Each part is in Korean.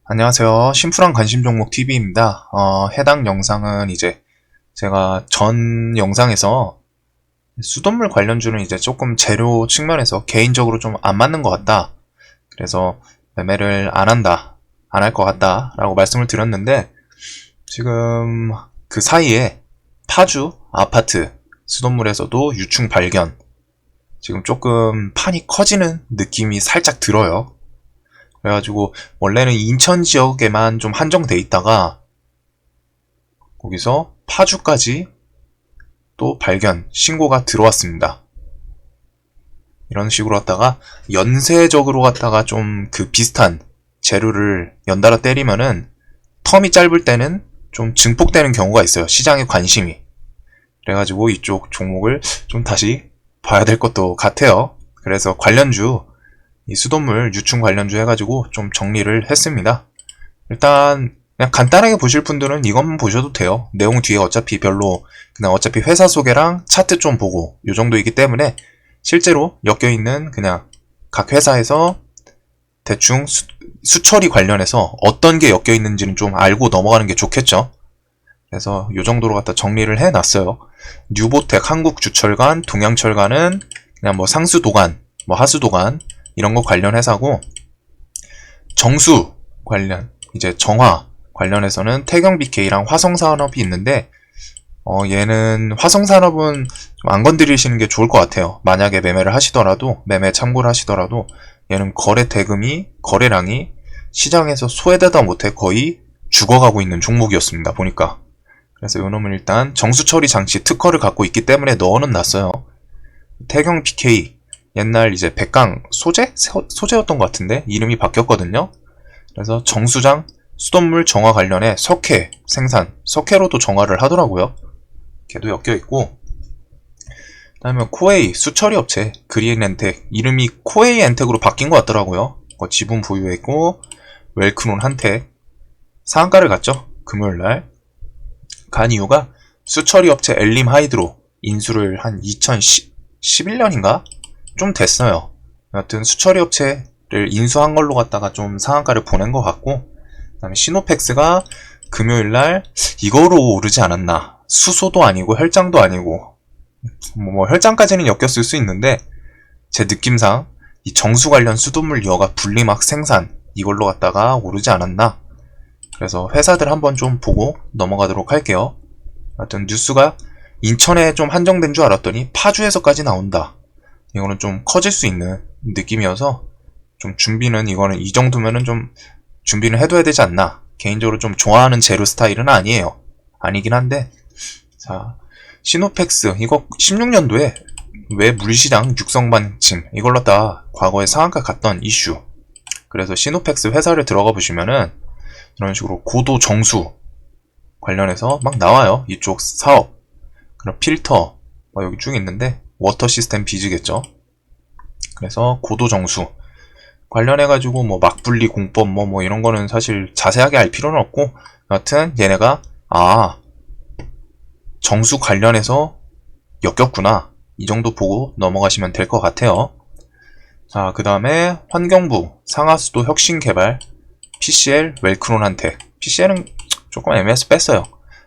안녕하세요. 심플한 관심 종목 TV입니다. 해당 영상은 이제 제가 전 영상에서 수돗물 관련주는 이제 조금 재료 측면에서 개인적으로 좀 안 맞는 것 같다. 그래서 매매를 안 한다. 안 할 것 같다. 라고 말씀을 드렸는데 지금 그 사이에 파주 아파트 수돗물에서도 유충 발견. 지금 조금 판이 커지는 느낌이 살짝 들어요. 그래가지고 원래는 인천 지역에만 좀 한정돼 있다가 거기서 파주까지 또 발견 신고가 들어왔습니다. 이런 식으로 갖다가 연쇄적으로 갖다가 좀 그 비슷한 재료를 연달아 때리면은 텀이 짧을 때는 좀 증폭되는 경우가 있어요. 시장의 관심이. 그래가지고 이쪽 종목을 좀 다시 봐야 될 것도 같아요. 그래서 관련주 이 수돗물 유충 관련주 해가지고 좀 정리를 했습니다. 일단 그냥 간단하게 보실 분들은 이것만 보셔도 돼요. 내용 뒤에 어차피 별로 그냥 어차피 회사 소개랑 차트 좀 보고 요 정도이기 때문에 실제로 엮여있는 그냥 각 회사에서 대충 수처리 관련해서 어떤 게 엮여있는지는 좀 알고 넘어가는 게 좋겠죠. 그래서 요 정도로 갖다 정리를 해놨어요. 뉴보텍, 한국주철관, 동양철관은 그냥 뭐 상수도관, 뭐 하수도관 이런 거 관련 회사고, 정수 관련 이제 정화 관련해서는 태경BK랑 화성산업이 있는데 얘는 화성산업은 좀 안 건드리시는 게 좋을 것 같아요. 만약에 매매를 하시더라도 매매 참고를 하시더라도 얘는 거래 대금이 거래량이 시장에서 소외되다 못해 거의 죽어가고 있는 종목이었습니다. 보니까. 그래서 요놈은 일단 정수처리 장치 특허를 갖고 있기 때문에 넣어는 놨어요. 태경BK 옛날 이제 백강 소재였던 것 같은데 이름이 바뀌었거든요. 그래서 정수장 수돗물 정화 관련해 석회 생산 석회로도 정화를 하더라고요. 걔도 엮여있고, 그 다음에 코에이 수처리 업체 그린엔텍 이름이 코에이 엔텍으로 바뀐 것 같더라고요. 지분 보유했고, 웰크논 한텍 상한가를 갔죠. 금요일날 간 이유가 수처리 업체 엘림 하이드로 인수를 한 2011년인가 좀 됐어요. 여하튼 수처리 업체를 인수한 걸로 갖다가 좀 상한가를 보낸 것 같고, 그 다음에 시노펙스가 금요일날 이거로 오르지 않았나. 수소도 아니고 혈장도 아니고 뭐 혈장까지는 엮였을 수 있는데 제 느낌상 이 정수 관련 수돗물 여가 분리막 생산 이걸로 갖다가 오르지 않았나. 그래서 회사들 한번 좀 보고 넘어가도록 할게요. 하여튼 뉴스가 인천에 좀 한정된 줄 알았더니 파주에서까지 나온다. 이거는 좀 커질 수 있는 느낌이어서 좀 준비는 이거는 이 정도면은 좀 준비는 해둬야 되지 않나. 개인적으로 좀 좋아하는 재료 스타일은 아니에요. 아니긴 한데, 자, 시노펙스 이거 16년도에 왜 물시장 육성반침 이걸로 다 과거에 상한가 갔던 이슈. 그래서 시노펙스 회사를 들어가 보시면은 이런 식으로 고도 정수 관련해서 막 나와요. 이쪽 사업, 그런 필터 여기 쭉 있는데 워터 시스템 비즈겠죠. 그래서 고도 정수 관련해가지고 뭐 막분리 공법 뭐 이런 거는 사실 자세하게 알 필요는 없고, 여하튼 얘네가 정수 관련해서 엮였구나 이 정도 보고 넘어가시면 될 것 같아요. 자, 그 다음에 환경부 상하수도 혁신개발 PCL 웰크론한텍. PCL은 조금 애매해서 뺐어요.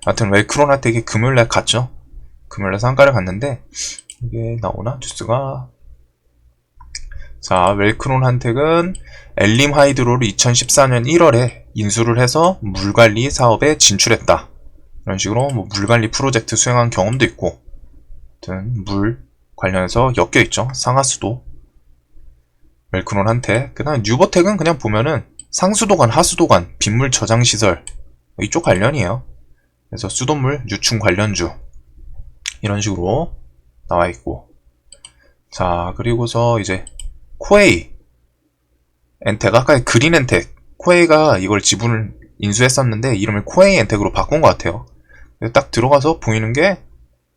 여하튼 웰크론한텍이 금요일날 갔죠. 금요일날 상가를 갔는데 이게 나오나 뉴스가. 자, 웰크론한텍은 엘림 하이드로를 2014년 1월에 인수를 해서 물관리 사업에 진출했다. 이런 식으로 뭐 물관리 프로젝트 수행한 경험도 있고, 아무튼 물 관련해서 엮여있죠. 상하수도 웰크론한텍. 그 다음 뉴보텍은 그냥 보면은 상수도관, 하수도관, 빗물 저장시설 이쪽 관련이에요. 그래서 수돗물 유충 관련주 이런 식으로 나와있고, 자, 그리고서 이제 코에이 엔텍, 아까 그린 엔텍, 코에이가 이걸 지분을 인수했었는데 이름을 코에이 엔텍으로 바꾼 것 같아요. 딱 들어가서 보이는 게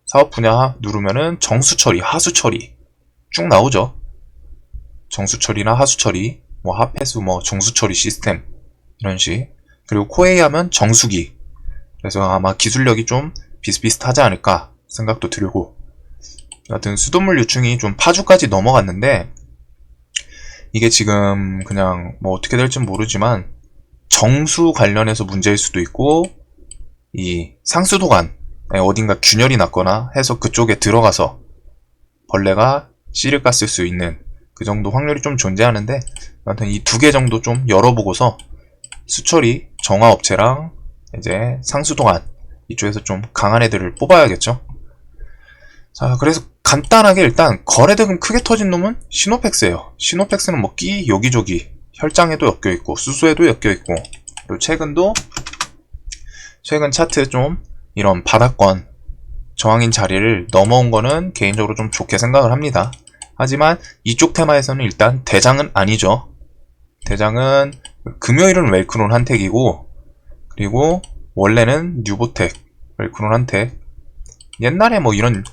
사업 분야 누르면은 정수처리, 하수처리 쭉 나오죠. 정수처리나 하수처리, 뭐 하폐수, 뭐 정수처리 시스템 이런 식. 그리고 코에이 하면 정수기. 그래서 아마 기술력이 좀 비슷비슷하지 않을까 생각도 들고, 여하튼 수돗물 유충이 좀 파주까지 넘어갔는데 이게 지금 그냥 뭐 어떻게 될지 모르지만 정수 관련해서 문제일 수도 있고, 이 상수도관에 어딘가 균열이 났거나 해서 그쪽에 들어가서 벌레가 씨를 깠을 수 있는 그 정도 확률이 좀 존재하는데, 아무튼 이 두 개 정도 좀 열어보고서 수처리 정화업체랑 이제 상수도관 이쪽에서 좀 강한 애들을 뽑아야겠죠. 자, 그래서 간단하게 일단 거래대금 크게 터진 놈은 시노펙스예요. 시노펙스는 뭐 끼 여기저기 혈장에도 엮여있고 수소에도 엮여있고, 그리고 최근 차트 좀 이런 바닥권 저항인 자리를 넘어온 거는 개인적으로 좀 좋게 생각을 합니다. 하지만 이쪽 테마에서는 일단 대장은 아니죠. 대장은 금요일은 웰크론 한택이고, 그리고 원래는 뉴보텍, 웰크론 한택. 옛날에 뭐 이런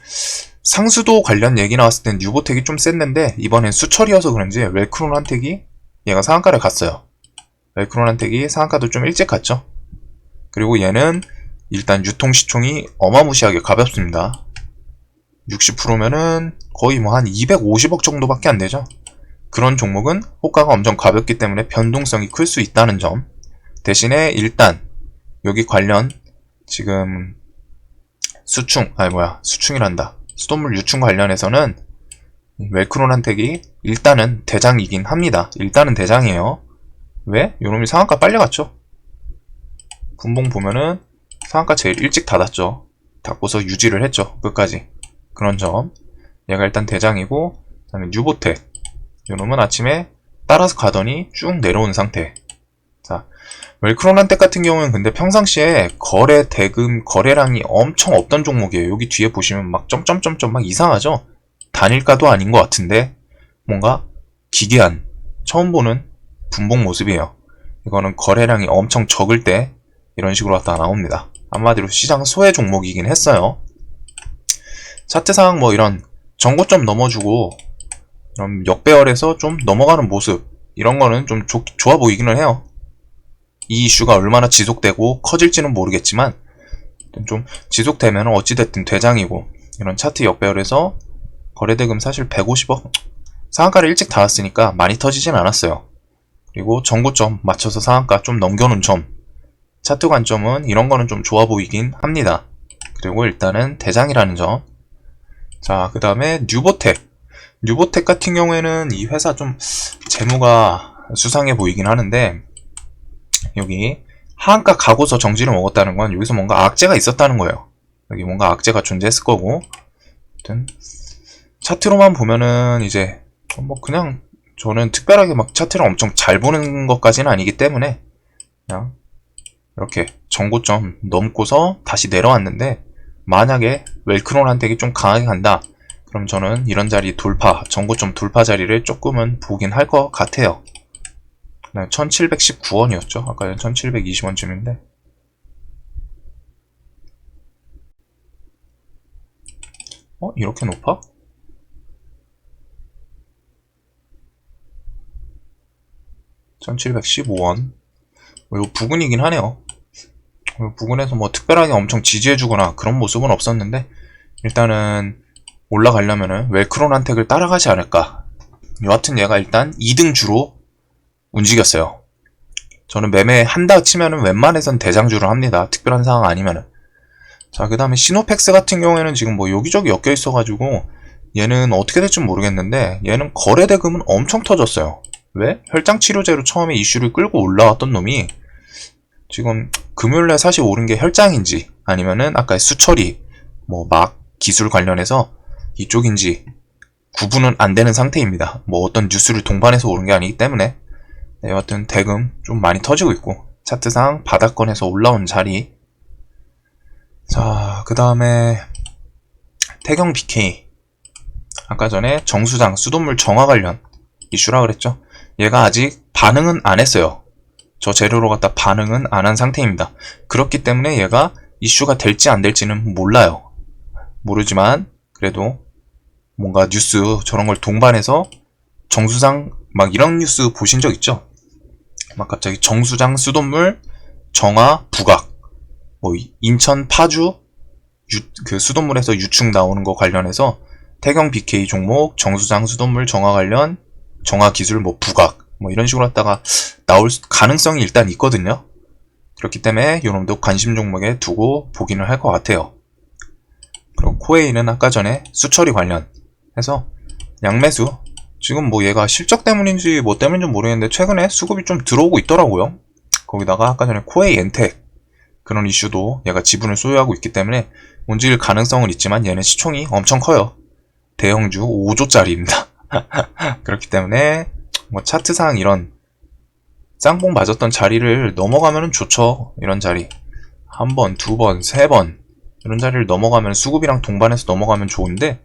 상수도 관련 얘기 나왔을 땐 뉴보텍이 좀 셌는데 이번엔 수철이어서 그런지 웰크론 한택이 얘가 상한가를 갔어요. 웰크론 한택이 상한가도 좀 일찍 갔죠. 그리고 얘는 일단 유통시총이 어마무시하게 가볍습니다. 60%면은 거의 뭐 한 250억 정도밖에 안 되죠. 그런 종목은 호가가 엄청 가볍기 때문에 변동성이 클 수 있다는 점. 대신에 일단 여기 관련 지금 수충이란다. 수돗물 유충 관련해서는 웰크론 한택이 일단은 대장이긴 합니다. 일단은 대장이에요. 왜? 요놈이 상한가 빨리 갔죠. 분봉 보면은 상한가 제일 일찍 닫았죠. 닫고서 유지를 했죠. 끝까지. 그런 점. 얘가 일단 대장이고, 그 다음에 뉴보텍. 요놈은 아침에 따라서 가더니 쭉 내려온 상태. 자, 웰크론 한택 같은 경우는 근데 평상시에 거래량이 엄청 없던 종목이에요. 여기 뒤에 보시면 막 점점점점 막 이상하죠? 단일가도 아닌 것 같은데 뭔가 기괴한, 처음 보는 분봉 모습이에요. 이거는 거래량이 엄청 적을 때 이런 식으로 갖다 나옵니다. 한마디로 시장 소외 종목이긴 했어요. 차트상 뭐 이런 전고점 넘어주고 이런 역배열에서 좀 넘어가는 모습, 이런 거는 좀 좋아 보이기는 해요. 이 이슈가 얼마나 지속되고 커질지는 모르겠지만 좀 지속되면 어찌됐든 대장이고, 이런 차트 역배열에서 거래대금 사실 150억 상한가를 일찍 닿았으니까 많이 터지진 않았어요. 그리고 전고점 맞춰서 상한가 좀 넘겨놓은 점, 차트 관점은 이런 거는 좀 좋아 보이긴 합니다. 그리고 일단은 대장이라는 점. 자, 그 다음에 뉴보텍 같은 경우에는 이 회사 좀 재무가 수상해 보이긴 하는데, 여기 하한가 가고서 정지를 먹었다는 건 여기서 뭔가 악재가 있었다는 거예요. 여기 뭔가 악재가 존재했을 거고, 아무튼 차트로만 보면은 이제 뭐 그냥 저는 특별하게 막 차트를 엄청 잘 보는 것까지는 아니기 때문에 그냥 이렇게 전고점 넘고서 다시 내려왔는데, 만약에 웰크론 한택이 좀 강하게 간다, 그럼 저는 이런 자리 돌파, 전고점 돌파 자리를 조금은 보긴 할 것 같아요. 1719원이었죠. 아까 1720원쯤인데. 이렇게 높아? (1715원) 이거 부근이긴 하네요. 부근에서 뭐 특별하게 엄청 지지해주거나 그런 모습은 없었는데, 일단은 올라가려면은 웰크론 한택을 따라가지 않을까. 여하튼 얘가 일단 2등 주로 움직였어요. 저는 매매한다 치면은 웬만해선 대장주를 합니다. 특별한 상황 아니면은. 자, 그 다음에 시노펙스 같은 경우에는 지금 뭐 여기저기 엮여 있어가지고 얘는 어떻게 될지 모르겠는데, 얘는 거래대금은 엄청 터졌어요. 왜? 혈장치료제로 처음에 이슈를 끌고 올라왔던 놈이 지금 금요일날 사실 오른 게 혈장인지 아니면은 아까 수처리 뭐 막 기술 관련해서 이쪽인지 구분은 안 되는 상태입니다. 뭐 어떤 뉴스를 동반해서 오른 게 아니기 때문에. 네, 여하튼 대금 좀 많이 터지고 있고, 차트상 바닥권에서 올라온 자리. 자, 그 다음에 태경 BK. 아까 전에 정수장 수돗물 정화 관련 이슈라 그랬죠. 얘가 아직 반응은 안 했어요. 저 재료로 갖다 반응은 안 한 상태입니다. 그렇기 때문에 얘가 이슈가 될지 안 될지는 몰라요. 모르지만 그래도 뭔가 뉴스 저런 걸 동반해서 정수장 막 이런 뉴스 보신 적 있죠? 막 갑자기 정수장 수돗물 정화 부각, 뭐 인천 파주 그 수돗물에서 유축 나오는 거 관련해서 태경 BK 종목 정수장 수돗물 정화 관련 정화 기술 뭐 부각, 뭐 이런 식으로 하다가 나올 가능성이 일단 있거든요. 그렇기 때문에 요놈도 관심 종목에 두고 보기는 할 것 같아요. 그리고 코웨이는 아까 전에 수처리 관련 해서 양매수, 지금 뭐 얘가 실적 때문인지 뭐 때문인지 모르겠는데 최근에 수급이 좀 들어오고 있더라고요. 거기다가 아까 전에 코웨이 엔텍 그런 이슈도 얘가 지분을 소유하고 있기 때문에 움직일 가능성은 있지만 얘는 시총이 엄청 커요. 대형주 5조짜리입니다. 그렇기 때문에 뭐 차트상 이런 쌍봉 맞았던 자리를 넘어가면 좋죠. 이런 자리 한 번, 두 번, 세 번 이런 자리를 넘어가면 수급이랑 동반해서 넘어가면 좋은데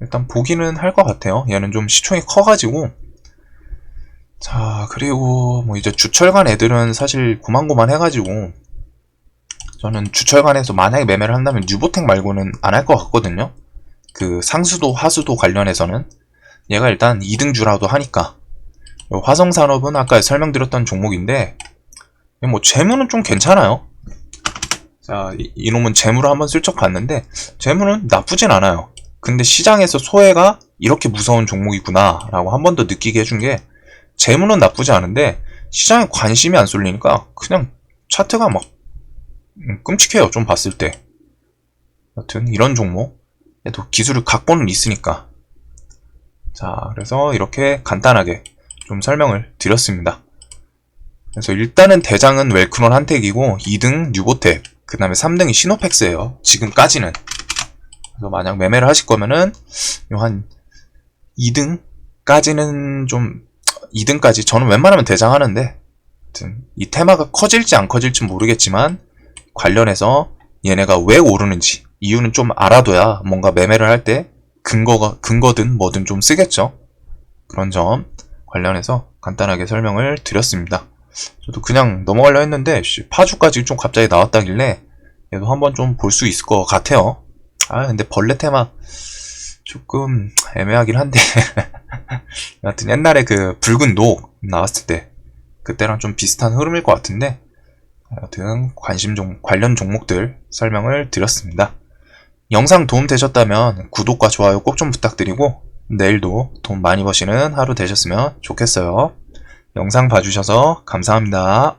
일단 보기는 할 것 같아요. 얘는 좀 시총이 커가지고. 자, 그리고 뭐 이제 주철간 애들은 사실 고만고만 해가지고 저는 주철간에서 만약에 매매를 한다면 뉴보텍 말고는 안 할 것 같거든요. 그 상수도 하수도 관련해서는 얘가 일단 2등주라도 하니까. 화성산업은 아까 설명드렸던 종목인데 뭐 재무는 좀 괜찮아요. 자, 이놈은 재무를 한번 슬쩍 봤는데 재무는 나쁘진 않아요. 근데 시장에서 소외가 이렇게 무서운 종목이구나 라고 한 번 더 느끼게 해준 게 재무는 나쁘지 않은데 시장에 관심이 안 쏠리니까 그냥 차트가 막 끔찍해요. 좀 봤을 때. 여튼 이런 종목 또 기술을 갖고는 있으니까. 자, 그래서 이렇게 간단하게 좀 설명을 드렸습니다. 그래서 일단은 대장은 웰크론 한택이고 2등 뉴보텍, 그 다음에 3등이 시노펙스예요. 지금까지는. 그래서 만약 매매를 하실 거면은 한 2등까지는 좀 2등까지 저는 웬만하면 대장 하는데 하여튼 이 테마가 커질지 안 커질지 모르겠지만 관련해서 얘네가 왜 오르는지 이유는 좀 알아둬야 뭔가 매매를 할 때 근거든 뭐든 좀 쓰겠죠. 그런 점 관련해서 간단하게 설명을 드렸습니다. 저도 그냥 넘어가려 했는데 파주까지 좀 갑자기 나왔다길래 얘도 한번 좀 볼 수 있을 것 같아요. 아, 근데 벌레 테마 조금 애매하긴 한데 여하튼 옛날에 그 붉은 녹 나왔을 때 그때랑 좀 비슷한 흐름일 것 같은데 여하튼 관련 종목들 설명을 드렸습니다. 영상 도움 되셨다면 구독과 좋아요 꼭 좀 부탁드리고 내일도 돈 많이 버시는 하루 되셨으면 좋겠어요. 영상 봐주셔서 감사합니다.